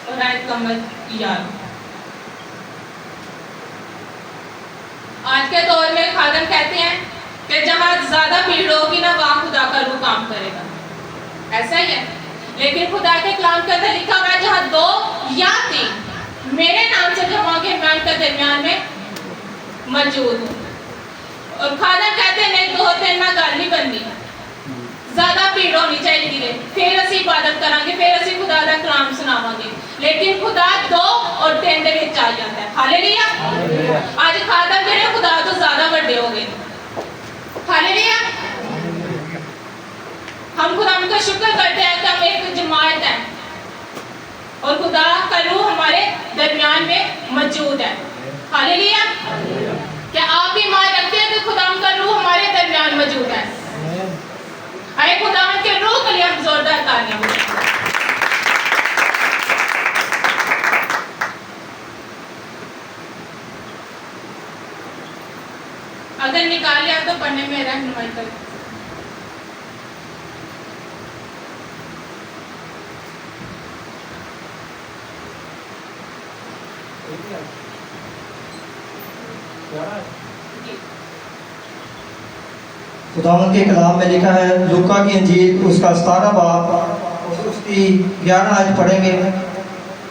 और आयत का मत याद। आज के दौर में खादम कहते हैं कि जहां ज्यादा भीड़ होगी ना वहां खुदा का रूह काम करेगा, ऐसा ही है। लेकिन खुदा के कलाम के अंदर लिखा हुआ है जहां 2 या 3 मेरे नाम से जमा होंगे मैं उनके दरमियान में मौजूद हूँ। और खादम कहते हैं नहीं 2-3 ना गल नहीं बननी, ज्यादा भीड़ होनी चाहिए, फिर असी इबादत करांगे, फिर असी खुदा का कलाम सुनावांगे। लेकिन खुदा 2 और 3 दे विच आ जाता है। हालेलुया। आज खादम जेडे खुदा तो ज्यादा बड़े हो गए। हालेलुया। हम खुदा का शुक्र करते हैं कि हम एक जमात है और खुदा का रूह हमारे दरमियान में मौजूद है। हालेलुया। क्या आप भी मान रखते हैं कि खुदा का रूह हमारे दरमियान मौजूद है? आए खुदा के रूह के लिए हम जोरदार तालियां बजाएं। अगर निकाल लिया तो पढ़ने में रहनुमाई करें। खुदावंद के कलाम में लिखा है, लूका की इंजील उसका 17 बाब उसकी 11 आयत पढ़ेंगे।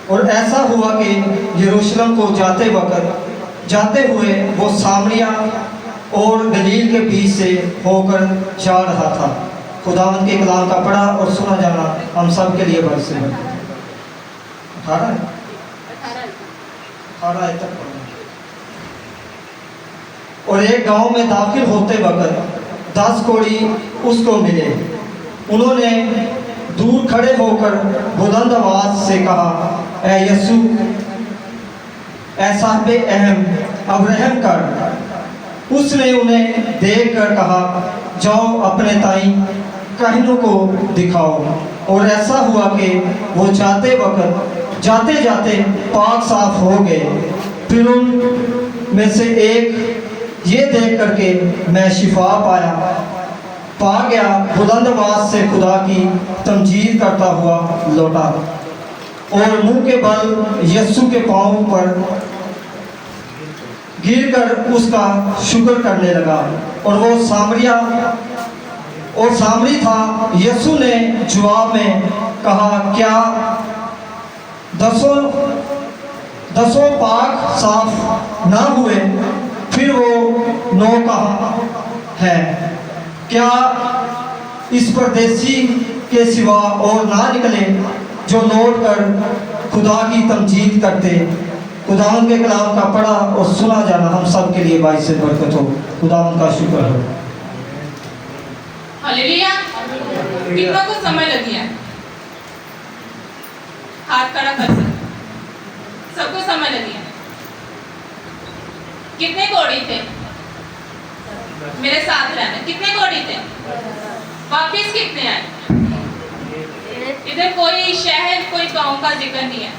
और ऐसा हुआ कि यरूशलेम को जाते हुए वो सामरिया और गलील के बीच से होकर जा रहा था। खुदावंद के कलाम का पढ़ा और सुना जाना हम सब के लिए बरसे है। 18 आयत तक पढ़ेंगे। और एक गांव में दाखिल होते वक्त 10 कोढ़ी उसको मिले। उन्होंने दूर खड़े होकर बुलंद आवाज से कहा, ऐ यीशु, ऐ साहिबे अहम, अब रहम कर। उसने उन्हें देख कर कहा, जाओ अपने ताई कहनों को दिखाओ। और ऐसा हुआ कि वो जाते जाते पाक साफ हो गए। फिर उन में से एक ये देख करके मैं शिफा पा गया, बुलंद आवाज से खुदा की तमजीद करता हुआ लौटा और मुंह के बल यीशु के पांव पर गिरकर उसका शुक्र करने लगा। और वो सामरी था। यीशु ने जवाब में कहा, क्या दसों पाक साफ ना हुए? फिर वो 9 कहा है, क्या इस परदेसी के सिवा और ना निकले जो लौट कर खुदा की तमजीद करते? खुदावंद के कलाम का पढ़ा और सुना जाना हम सब के लिए बाइस से बरकत हो। खुदावंद का शुक्र हो। हालेलुया। कितना को समय लगी है? हाथ खड़ा कर सकते, सबको समय लगी है। कितने कोढ़ी थे? मेरे साथ रहना। कितने कोढ़ी थे? वापिस कितने आए? इधर कोई शहर कोई गांव का जिक्र नहीं है।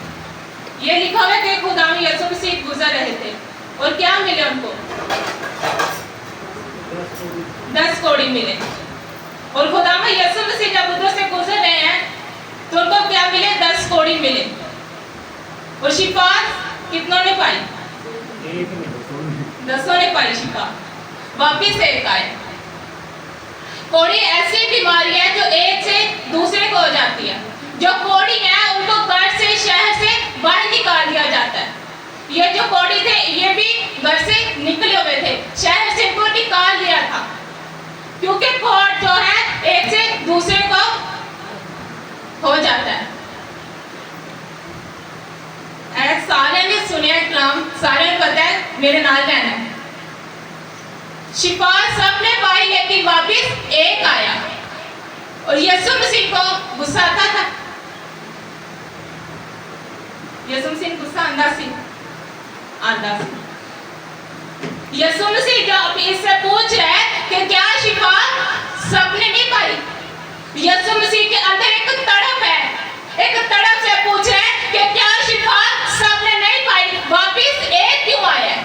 ये लिखा हुआ है कि खुदा में यीशु मसीह गुजर रहे थे और क्या मिले उनको? 10 कोढ़ी मिले। और खुदा में यीशु मसीह जब उधर से गुजर रहे हैं तो उनको क्या मिले? 10 कोढ़ी मिले। और शिफा कितनों ने पाई? 10 ने पाई शिफा। वापिस एक आए। कोढ़ी ऐसी बीमारी है जो एक से दूसरे को हो जाती है। जो कोढ़ी है उनको घर से शहर से बाहर निकाल दिया जाता है। ये जो कोढ़ी थे ये भी घर से निकले हुए थे, शहर से इनको निकाल दिया था, क्योंकि कोढ़ जो है एक से दूसरे को हो जाता है। सारे ने सुने कलाम, सारे ने पता है, मेरे नाल रहना है। शिफा सबने पाई लेकिन वापिस एक आया और यीशु मसीह को गुस्सा आता था। यीशु मसीह गुस्सा आंदा सी। यीशु मसीह जब इससे पूछ रहे हैं कि क्या शिफा सबने नहीं पाई? यीशु मसीह के अंदर एक तड़प है, एक तड़प से पूछ रहे हैं कि क्या शिफा सबने नहीं पाई? वापिस एक क्यों आया?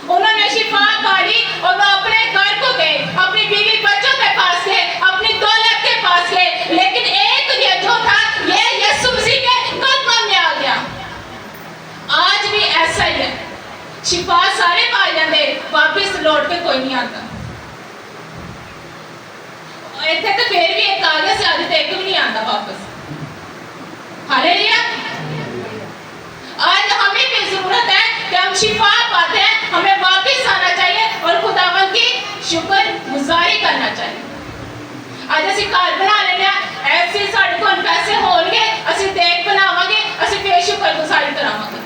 उन्होंने शिफा पाई और वो अपने घर को गए, अपनी बीवी बच्चों के पास गए, अपनी दौलत के पास गए, लेकिन एक ये जो था ये यीशु मसीह के कोई नहीं आता। इतने तो फिर भी एक आ गया, आज तो एक भी नहीं आता वापस। हालेलुया। आज हमें भी जरूरत है कि हम शिफा पाते हैं, हमें वापस आना चाहिए और खुदावन की शुक्र गुजारी करना चाहिए। आज ਅਸੀਂ ਘਰ ਬਣਾ ਲੈਂਦੇ ਆ, ਐਸੇ ਸਾਡੇ ਕੋਲ ਪੈਸੇ ਹੋਣਗੇ, ਅਸੀਂ ਦੇਖ ਬਣਾਵਾਂਗੇ, ਅਸੀਂ ਫੇਰ ਸ਼ੁਕਰ ਗੁਜ਼ਾਰੀ ਕਰਾਵਾਂਗੇ।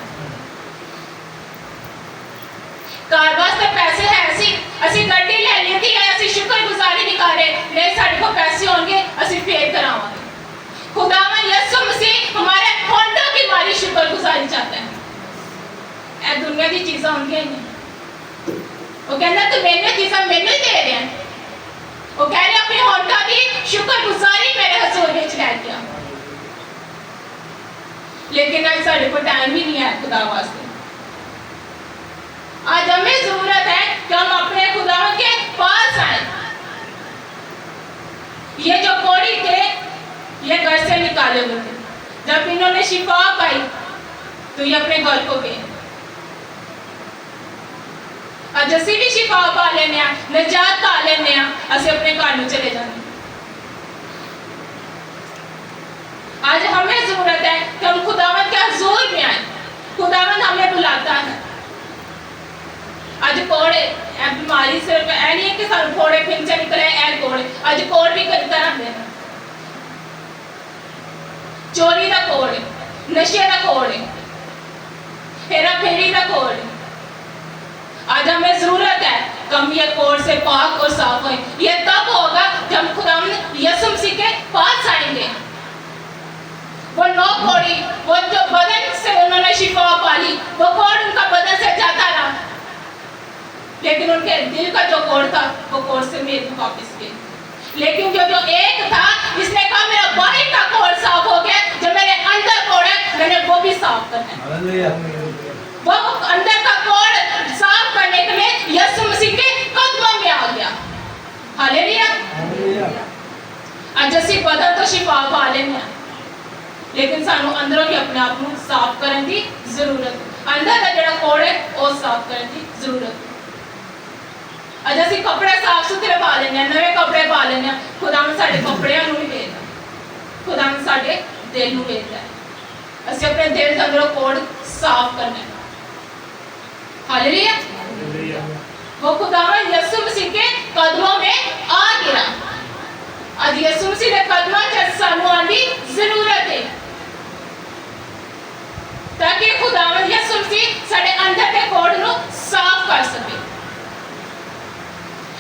ਘਰ ਵਾਸਤੇ ਪੈਸੇ ਹੈ ਸੀ, ਅਸੀਂ ਗੱਡੀ ਲੈ ਲਈ ਹੈ, ਅਸੀਂ ਸ਼ੁਕਰ ਗੁਜ਼ਾਰੀ ਨਹੀਂ ਕਰ ਰਹੇ, ਨਹੀਂ ਸਾਡੇ ਕੋਲ ਪੈਸੇ ਹੋਣਗੇ, ਅਸੀਂ ਫੇਰ ਕਰਾਵਾਂਗੇ। खुदावन यीशु मसीह हमारे होंडों की हमारी शुक्र गुजारी चाहता है। ए दुनिया की चीज़ें होंगी नहीं, वो कहना तो मैंने चीज़ें मैंने दे रहे हैं, वो कह रहे अपने होंडा की शुक्र गुजारी मेरे हजूर में चला दिया। लेकिन आज साढ़े को टाइम ही नहीं है खुदा वास्ते। आज हमें जरूरत है कि हम अपने खुदावन के पास आए। ये जो कोड़ी थे ये घर से निकाले हुए थे, जब इन्होंने शिफा पाई तो ये अपने घर को गए। आज असी भी शिफा पा लेने, निजात पा लेने, असी अपने घर में चले जाने। आज हमें जरूरत है कि हम खुदावन के हुजूर में आए। खुदावन हमें बुलाता है। आज कोड़े बीमारी सिर्फ ऐ नहीं है कि सारे फोड़े फिंचे निकले, ऐ कोड़े आज कोड़ भी कई तरह के, चोरी का कोड़, नशे का कोड़, हेरा फेरी का कोड़। आज हमें जरूरत है कि हम ये कोड़ से पाक और साफ हों। ये तब होगा जब खुदावंद यीशु मसीह के पास आएंगे। वो नौ कोड़ी, वो जो बदन से उन्होंने शिफा पाली, वो कोड़ उनका बदन से जाता रहा, लेकिन उनके दिल का जो कोड़ था वो कोड़ से मेरे वापस गए। लेकिन जो एक था, इसने कहा मेरा बाहर का कोड़ साफ हो गया, जो मेरे अंदर कोड़ है मैंने वो भी साफ करना है। वो अंदर का कोड़ साफ करने के लिए यीशु मसीह के कदमों में आ गया। हालेलुया। आज असी बदन तो शिफा पा लेने, लेकिन सानू अंदरों भी अपने आप को साफ करने की जरूरत है। अंदर का जो कोड़ है वो साफ करने की जरूरत है। आज असी कपड़े साफ सुथरे पा लेने, नवे कपड़े पा लेने, खुदावन साडे कपड़ियां नूं नहीं देखदा, खुदावन साडे दिल नूं देखदा है। असी अपने दिल के अंदरों कोड़ साफ करना है। हालेलुया। वो खुदावन यीशु मसीह के कदमों में आ गया। आज यीशु मसीह के कदमों च सानू आने की जरूरत है, ताकि खुदावन यीशु मसीह साडे अंदर के कोड़ नूं साफ कर सके।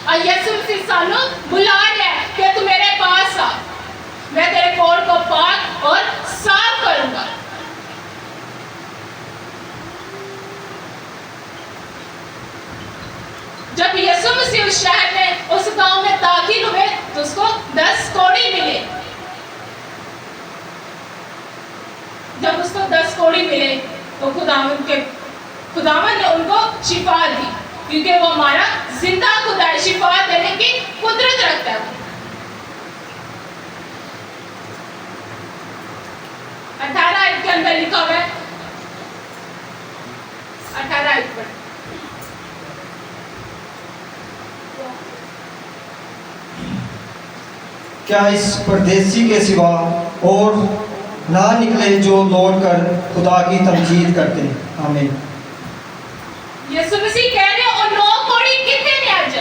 और यीशु मसीह सानू बुला रहा है कि तू मेरे पास आ, मैं तेरे कोड़ को पाक और साफ करूंगा। जब यीशु मसीह उस शहर में, उस गांव में दाखिल हुए तो उसको 10 कोड़ी मिले। जब उसको 10 कोड़ी मिले तो खुदावन ने उनको शिफा दी, क्योंकि वो हमारा जिंदा खुदा है, शिफा देने की कुदरत रखता है। 18 आयत के अंदर लिखा हुआ है, 18 आयत पर क्या इस परदेसी के सिवा और ना निकले जो लौट कर खुदा की तमजीद करते हैं। आमीन। यीशु मसीह कह रहे और 9 कोड़ी कितने ने आज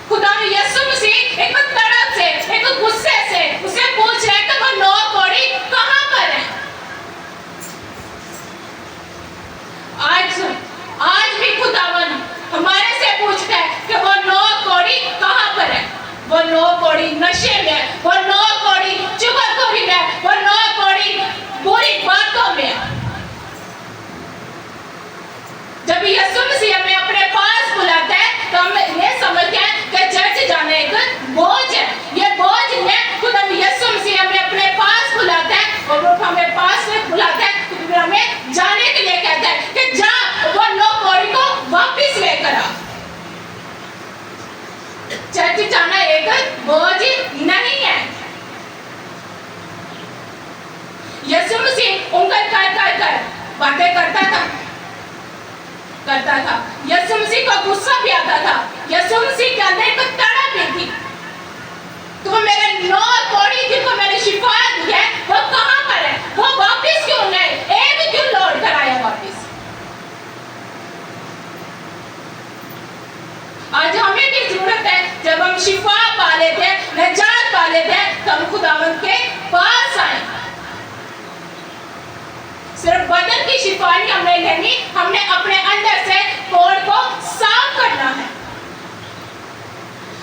खुदा ने यीशु मसीह एक तड़प से, एक गुस्से से उसे पूछ रहे कि वो 9 कोड़ी कहां पर है। आज भी खुदावन हमारे से पूछता है कि वो 9 कोड़ी कहां पर है। वो 9 कोड़ी नशे में, वो 9 कोड़ी चुगलखोरी में, वो 9 कोड़ी बुरी बातों में। जब यीशु मसीह हमें अपने पास बुलाता है तो हम ये समझते हैं कि चर्च जाना एक बोझ है। ये बोझ नहीं है। खुदा यीशु मसीह हमें अपने पास बुलाता है, और वो हमें पास में बुलाता है तो हमें जाने के लिए कहता है कि जा वो 9 कोड़ी को वापस लेकर आ। चर्च जाना एक बोझ नहीं है। यीशु मसीह उनका कर बातें करता था। यीशु यीशु मसीह को गुस्सा भी आता था। यीशु मसीह के अंदर एक तड़प भी थी। तो मेरे 9 कौड़ी जिनको मैंने शिफा दी है वो कहाँ पर है? वो वापस क्यों गए? एक क्यों लौट कर आया वापस? आज हमें भी जरूरत है, जब हम शिफा पा लेते हैं, निजात पा लेते हैं, तो हम खुदावंद के पास आए। सिर्फ बदन की शिफा नहीं हमने लेनी, हमने अपने अंदर से कोड़ को साफ करना है।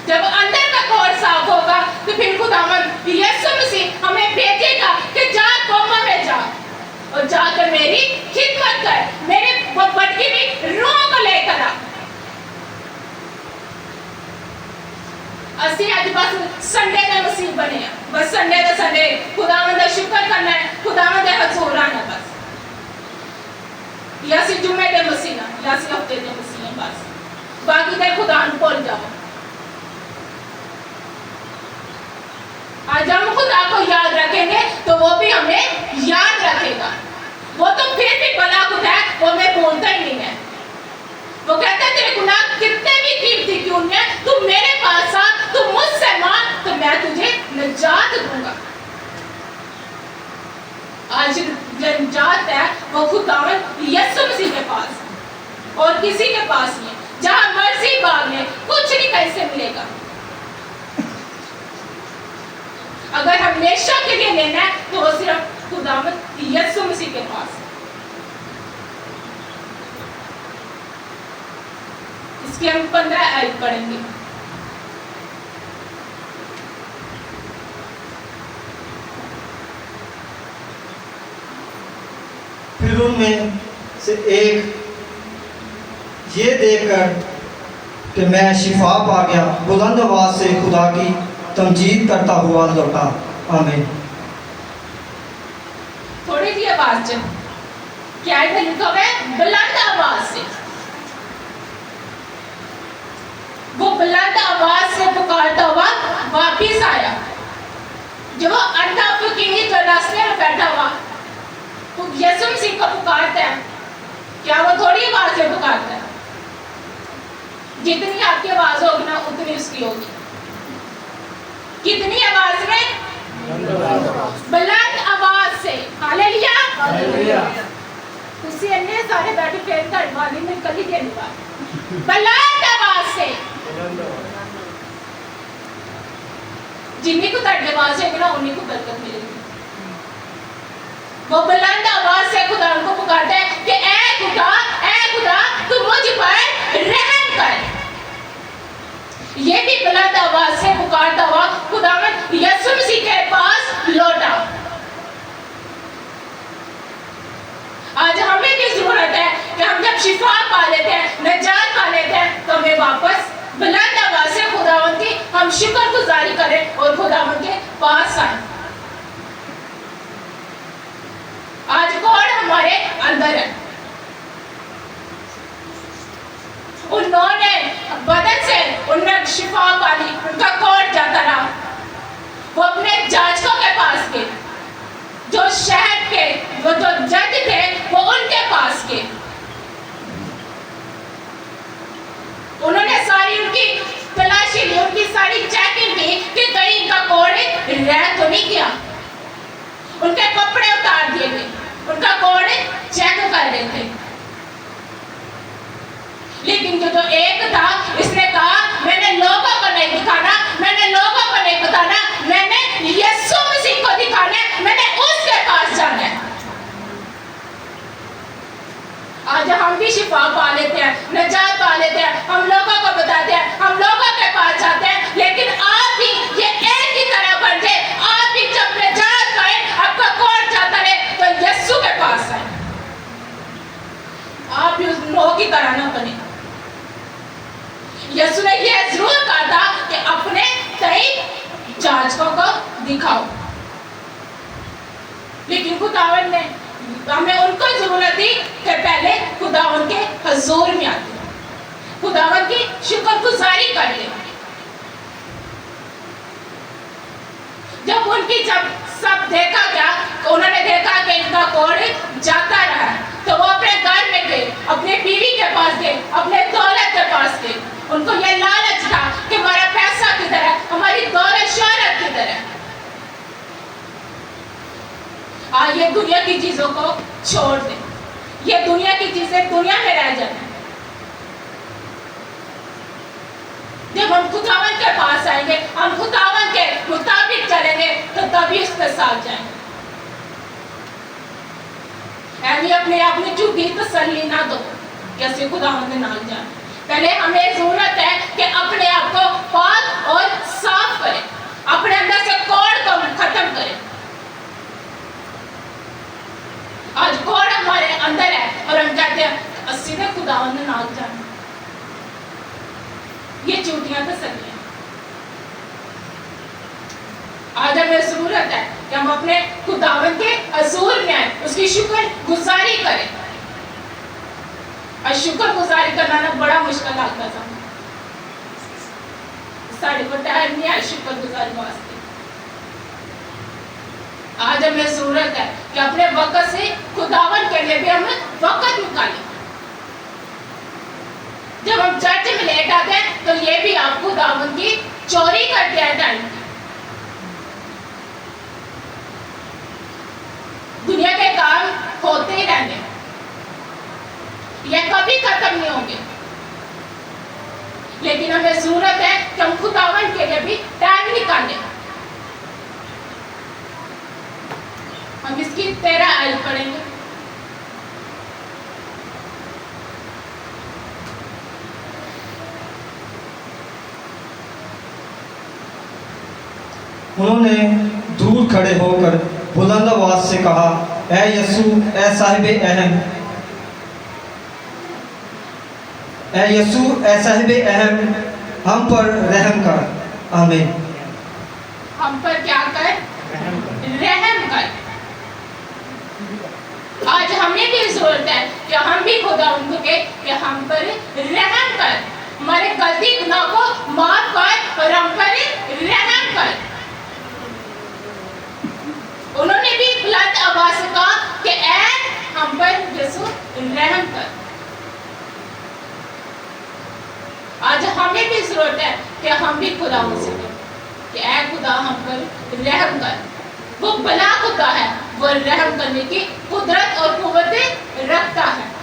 जब अंदर का कोड़ साफ होगा तो फिर खुदावंद यीशु मसीह हमें भेजेगा कि जा कौमों में जा और जाकर मेरी खिदमत कर, मेरे भटकी हुई रूह को लेकर आ। ਅਸੀਂ ਅੱਜ ਬਸ ਸੰਡੇ ਦਾ ਨਸੀਬ ਬਣੇ ਆ, ਬਸ ਸੰਡੇ ਦਾ ਸੰਡੇ ਖੁਦਾਵੰਦ ਦਾ ਸ਼ੁਕਰ ਕਰਨਾ ਹੈ, ਖੁਦਾਵੰਦ ਦੇ ਹਜ਼ੂਰ ਆਣਾ ਬਸ। या ਅਸੀਂ ਜੁਮੇ ਦੇ ਮਸੀਹ ਆ, ਜਾਂ ਅਸੀਂ ਹਫਤੇ ਦੇ ਮਸੀਹ ਆ, ਬਸ ਬਾਕੀ ਦੇ खुदा ਨੂੰ भूल जाओ। आज हम खुदा को याद रखेंगे तो वो भी हमें याद रखेगा। वो तो फिर भी भला खुदा है, वो हमें भूलता ही नहीं है। वो कहता है तेरे गुनाह कितने भी कीमती क्यों नहीं है, तू मेरे पास आ, तू मुझसे मांग तो मैं तुझे निजात दूंगा। आज निजात है वो खुदावंद यीशु मसीह के पास और किसी के पास नहीं है। जहां मर्जी भाग ले, कुछ नहीं कैसे मिलेगा। अगर हमेशा के लिए लेना है तो वो सिर्फ खुदावंद यीशु मसीह के पास। इसके हम 15 आयत पढ़ेंगे। फिर उनमें से एक ये देखकर कि मैं शिफा पा गया, बुलंद आवाज से खुदा की तमजीद करता हुआ लौटा। आमीन। थोड़ी सी आवाज क्या है लिखा हुआ है? बुलंद आवाज से। वो बुलंद आवाज से पुकारता हुआ वापिस आया। जो वो अंधा फकीर जो रास्ते में बैठा हुआ तो यीशु मसीह को पुकारता है, क्या वो थोड़ी आवाज से पुकारता है? जितनी आपकी आवाज होगी ना उतनी उसकी होगी। कितनी आवाज में? बुलंद आवाज से। Hallelujah, hallelujah. तुसी अन्ने सारे बैठे फेर कर वाली में कली के नहीं। बुलंद आवाज से। जिन्नी को तड़के आवाज है ना उन्हीं को बरकत मिलेगी। वो बुलंद आवाज से खुदा उनको पुकारता है कि ऐ खुदा तू मुझ पर रहम कर। ये भी बुलंद आवाज से पुकारता हुआ खुदावंद यीशु मसीह के पास लौटा। आज हमें भी जरूरत है कि हम जब शिफा पा लेते हैं, निजात पा लेते हैं, तो हमें वापस बुलंद आवाज से खुदावंद की हम शुक्रगुजारी करें और खुदावंद के पास आए। आज कौन हमारे अंदर है? उन्होंने बदन से उनमें शिफा पाली, उनका कोड जाता रहा। वो अपने जांचकों के पास गए, जो शहर के वो जो जज थे वो उनके पास गए। उन्होंने सारी उनकी तलाशी ली, उनकी सारी चेकिंग की कि कहीं इनका कोड रह तो नहीं गया। उनके कपड़े उतार दिए गए, उनका कोड चेक कर रहे थे। लेकिन जो एक था इसने कहा मैंने लोगों को नहीं दिखाना, मैंने लोगों को नहीं बताना, मैंने यीशु मसीह को दिखाना है, मैंने उसके पास जाना है। आज हम भी शिफा पा लेते हैं, निजात पा लेते हैं, हम लोगों को बताते हैं, हम लोगों के पास जाते हैं, लेकिन आप भी ये एक ही तरह बन जाए। आप भी जब निजात पाए, आपका कोड जाता है तो यीशु के पास आए। आप भी उस लोगों की तरह ना बने। यीशु ने यह जरूर कहा था कि अपने कई जांचकों को दिखाओ, लेकिन खुदावंद ने हमें उनको जरूरत थी कि पहले खुदावंद के हजूर में आते, खुदावंद की शुक्रगुजारी कर ले। जब सब देखा क्या, उन्होंने देखा कि इनका कोड जाता रहा, तो वो अपने घर में गए, अपने बीवी के पास गए, अपने दौलत के पास गए। उनको ये लालच था कि हमारा पैसा किधर है, हमारी दौलत शोहरत किधर है। आज ये दुनिया की चीजों को छोड़ दे, ये दुनिया की चीजें दुनिया में रह जाए। जब हम खुदावन के पास आएंगे, हम खुदावन के मुताबिक चलेंगे, तो तभी उसके साथ जाएंगे। ऐसी अपने आप में झूठी तसल्ली ना दो कि असि खुदावन के नाल जाए। पहले हमें जरूरत है कि अपने आप को पाक और साफ करें, अपने अंदर से कोड़ को खत्म करें। आज कोड़ हमारे अंदर है और हम कहते हैं असि ने खुदावन के नाल जाए। ये झूठियां तसल्लियां। आज हमें जरूरत है कि हम अपने खुदावन के हजूर में आए, उसकी शुक्र गुजारी करें। और शुक्र गुजारी करना ना बड़ा मुश्किल लगता था। साढ़े को टाइम नहीं है शुक्र गुजारी वास्ते। आज हमें जरूरत है कि अपने वक्त से खुदावन के लिए भी हम वक्त निकालें। जब हम चर्च में लेट आते हैं तो ये भी आप खुदावन की चोरी करते हैं टाइम की। दुनिया के काम होते ही रहने, ये कभी खत्म नहीं होंगे, लेकिन हमें जरूरत है कि हम खुदावन के लिए भी टाइम निकालें। हम इसकी 13 आयत पढ़ेंगे। उन्होंने दूर खड़े होकर बुलंद आवाज से कहा, ऐ यस्सू, ऐ साहिबे अहम, ऐ यस्सू, ऐ साहिबे अहम, हम पर रहम कर। आमीन। हम पर क्या कर? रहम कर। आज हमें भी जरूरत है कि हम भी खुदा उनको के कि हम पर रहम कर, हमारे गलती गुनाह को माफ कर और हम पर रहम कर। उन्होंने भी बुलंद आवाज से कहा कि ऐ हम पर यीशु रहम कर। आज हमें भी जरूरत है कि हम भी खुदा से कहें कि ऐ खुदा हम पर रहम कर। वो भला खुदा है, वो रहम करने की कुदरत और कुव्वत रखता है।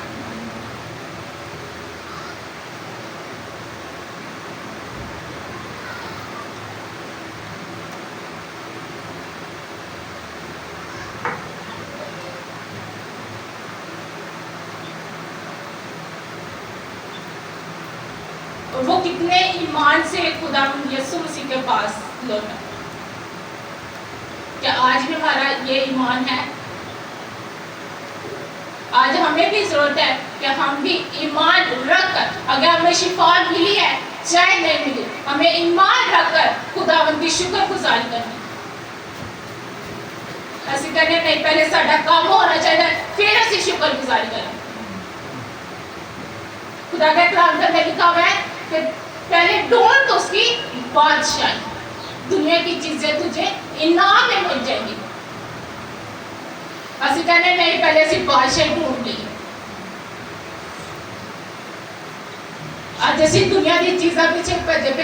वो कितने ईमान से खुदा यीशु मसीह के पास लौटा। क्या आज भी हमारा ये ईमान है? आज हमें भी जरूरत है कि हम भी ईमान रखकर, अगर हमें शिफा मिली है चाहे नहीं मिली, हमें ईमान रखकर खुदावंद की शुक्रगुजारी करनी। ऐसे करने नहीं, पहले साडा काम होना चाहिए, फिर असि शुक्रगुजारी करें। खुदा का कलाम में लिखा हुआ है कि पहले ढूंढ तो उसकी बादशाही, दुनिया की चीजें तुझे इनाम में मिल जाएंगी। असि कहने नहीं, पहले असि बादशाही ढूंढ ली। आज असी दुनिया की चीज़ा पीछे भजे पे,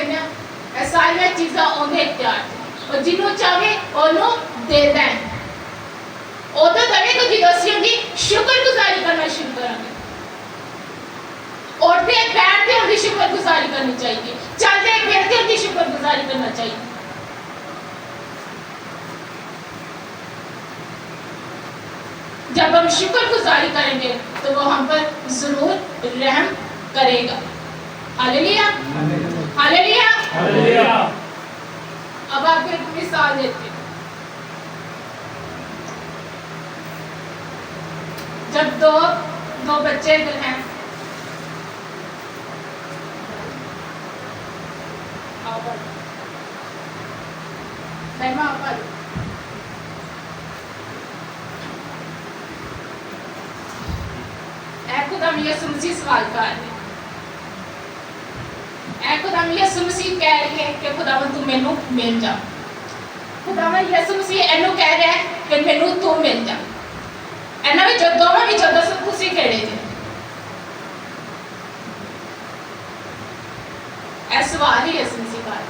सारिया चीज़ा ओंदे इख्तियार थे और जिन्हों चाहे ओनों दे दें। उदों दवे तो जिदों असी उनकी शुक्रगुजारी करना शुरू करांगे। उठते बैठते उनकी शुक्रगुजारी करनी चाहिए, चलते फिरते उनकी शुक्रगुजारी करना चाहिए। जब हम शुक्रगुजारी करेंगे तो वो हम पर जरूर रहम करेगा। Hallelujah, hallelujah, hallelujah. अब आपको एक मिसाल देते हैं। जब दो बच्चे हैं, खुदा यीशु मसीह सवाल कर रहे, खुदा यीशु मसीह कह रही है कि खुदावन तू मैनू मिल जा। खुदावन यीशु मसीह एनू कह रहा है कि मैनू तू मिल जा। ਇਹਨਾਂ ਵਿੱਚੋਂ ਦੋਵਾਂ ਵਿੱਚੋਂ ਦੱਸੋ ਤੁਸੀਂ ਕਿਹੜੇ ਜੇ? ਇਹ ਸਵਾਲ ਹੀ ਇਸ ਮੁਸੀਬਤ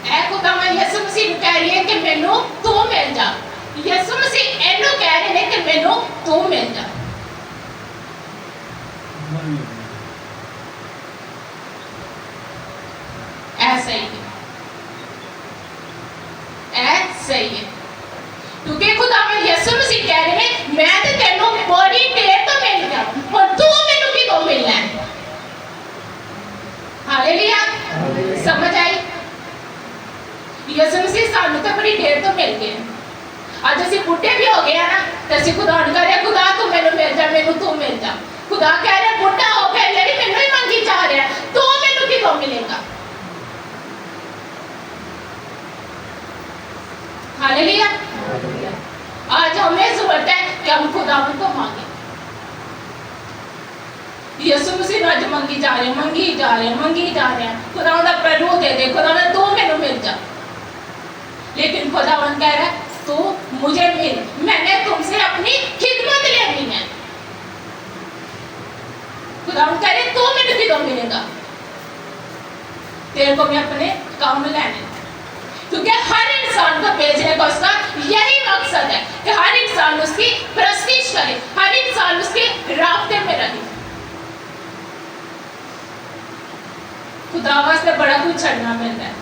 ਇਹ ਖੁਦਾਵੰਦ ਯਿਸੂ ਮਸੀਹ ਨੂੰ ਕਹਿ ਰਹੀ ਹੈ ਕਿ ਮੈਨੂੰ ਤੂੰ ਮਿਲ ਜਾ। ਯਿਸੂ ਮਸੀਹ ਇਹਨੂੰ ਕਹਿ ਰਹੇ ਨੇ ਕਿ ਮੈਨੂੰ ਤੂੰ ਮਿਲ ਜਾ। ਇਹ ਸਹੀ है, सही है क्योंकि खुदावंद यीशु मसीह कह रहे हैं मैं तो तेनों बड़ी देर तो मिल गया और तू मैनू किदों मिलना है। हालेलुया, समझ आई? यीशु मसीह सानू तो बड़ी देर तो मिल गए। अज असीं बुढ़े भी हो गए ना तो असीं खुदा नूं कह रहे खुदा तू मैनू मिल जा, मैनू तू मिल जा। खुदा कह रहे बुढ़ा हो के मेरी मैनू ही मंगी जा रहा है, तू मैनू किदों मिलेगा। हालेलुया। आज हमें जरूरत है कि हम खुदावंद को मांगे। यीशु मसीह आज मंगी जा रहे हैं, मंगी जा रहे हैं, मंगी जा रहे हैं। खुदावंद अपना रूह दे दे, खुदावंद तू मैनू मिल जा। लेकिन खुदावंद कह रहा है तू मुझे मिल, मैंने तुमसे अपनी खिदमत लेनी है। खुदावंद कह रहे तू मैनू किदों मिलेगा? तेरे को मैं अपने काम में लेने, क्योंकि हर इंसान को भेजने का उसका यही मकसद है कि हर इंसान उसकी प्रस्तिश करे, हर इंसान उसके रास्ते में रहे। खुदा वास्ते बड़ा कुछ छड़ना मिलता है,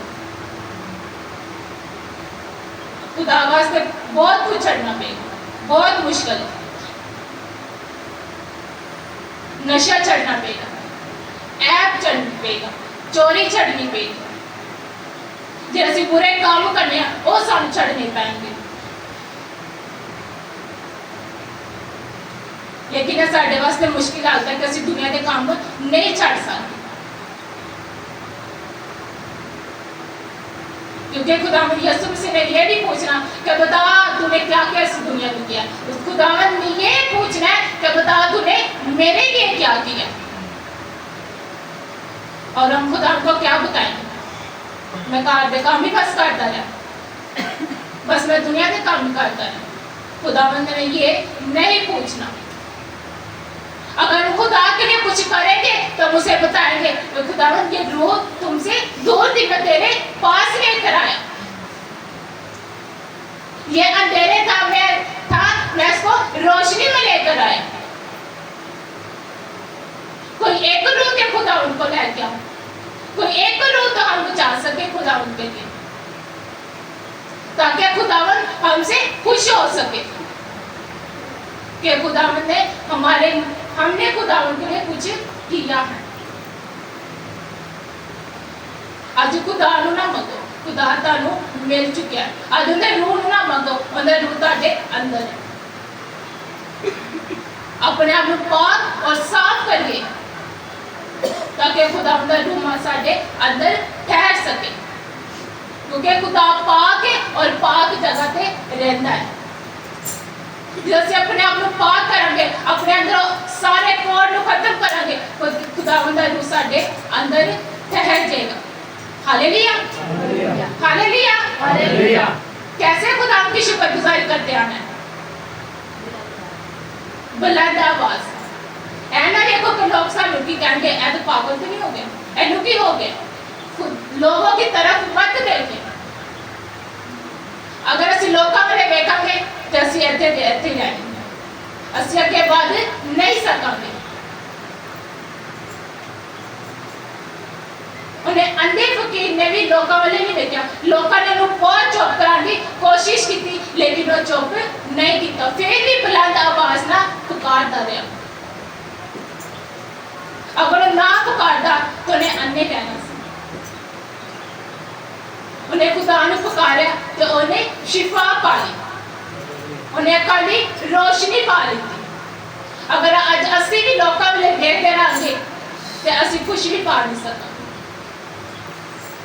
खुदा वास्ते बहुत कुछ छड़ना पड़ेगा, बहुत मुश्किल है। नशा छड़ना पड़ेगा, ऐप छड़नी पड़ेगा, चोरी छड़नी पड़ेगी, जे असीं बुरे काम करने वो सानू छड़ नहीं पाएंगे। लेकिन ये साडे वास्ते मुश्किल हालत है कि असीं दुनिया के काम नहीं छड़ सकते, क्योंकि खुदावंद यीशु मसीह ने ये नहीं पूछना कि बता तूने क्या क्या इस दुनिया में किया। खुदावंद ने ये पूछना है कि बता तूने मेरे लिए क्या किया। और हम खुदावंद को क्या बताएंगे? मैं घर के काम ही बस करता रहा, बस मैं दुनिया के काम ही करता रहा। खुदावंद ने ये नहीं पूछना। अगर खुदा के लिए कुछ करेंगे तो मुझे बताएंगे तो खुदावंद ये रूह तुमसे 2 दिन में तेरे पास लेकर आया। ये अंधेरे था मैं इसको रोशनी में लेकर आया। कोई एक रूह के खुदावंद को लेके आओ, कोई एक रूह तो हम बचा सके खुदावंद के लिए, ताकि खुदावंद हमसे खुश हो सके कि खुदावंद ने हमने खुदावंद के लिए कुछ किया है। आज खुदा नूं ना मंगो, खुदा तानू मिल चुका है। आज उन्हें रूह नूं ना मंगो, उन्हें रूह तुहाडे अंदर है। अपने आप को पाक और साफ करिए ताकि खुदावंद दा रूह साडे अंदर ठहर सके, क्योंकि खुदा पाक है और पाक जगह ते रहंदा है। जैसे अपने आप को पाक करेंगे, अपने अंदर सारे कोड को खत्म करेंगे, खुदावंद दा रूह साडे अंदर ठहर जाएगा। Hallelujah, hallelujah, hallelujah. कैसे खुदावंद की शुक्रगुजारी करते आना है? बुलंद आवाज ऐना देखो कि लोग सानू की कहेंगे ऐ तो पागल तो नहीं हो गए, ऐनू की हो गए। लोगों की तरफ मत देखे। अगर असीं लोकां वाले वेखांगे तो असीं इत्थे दे इत्थे रहेंगे, असीं अगे वध नहीं सकांगे। उन्हें अंधे फकीर ने भी लोकां वाले नहीं वेख्या, लोकां ने उन्हें बहुत चुप कराने की कोशिश की, लेकिन वो चुप नहीं किया, फिर भी बुलंद आवाज ना पुकारता रहा। अगर ना पुकारता तो उन्हें अन्ने कहना सी। उन्हें खुदा ने पुकारा तो उन्हें शिफा पा ली, उन्हें खाली रोशनी पा ली थी। अगर आज असी भी लोकां वाले देखते रहेंगे तो असी कुछ भी पा नहीं सकते।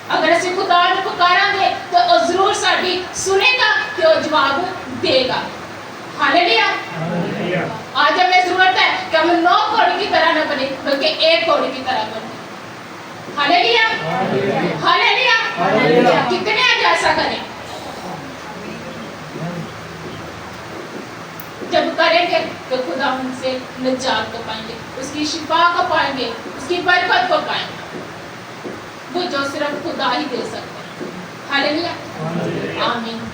अगर असी खुदा ने पुकारांगे तो जरूर साडी सुनेगा तो जवाब देगा। हालेलुया। आज हमें जरूरत है कि हम 9 घोड़े की तरह न बने, बल्कि 1 घोड़े की तरह बने। Hallelujah, hallelujah, hallelujah. कितने आज ऐसा करें? करेंगे तो खुदा उनसे निजात को पाएंगे, उसकी शिफा को पाएंगे, उसकी बरकत को पाएंगे, वो जो सिर्फ खुदा ही दे सकते हैं। हालेलुया, आमीन।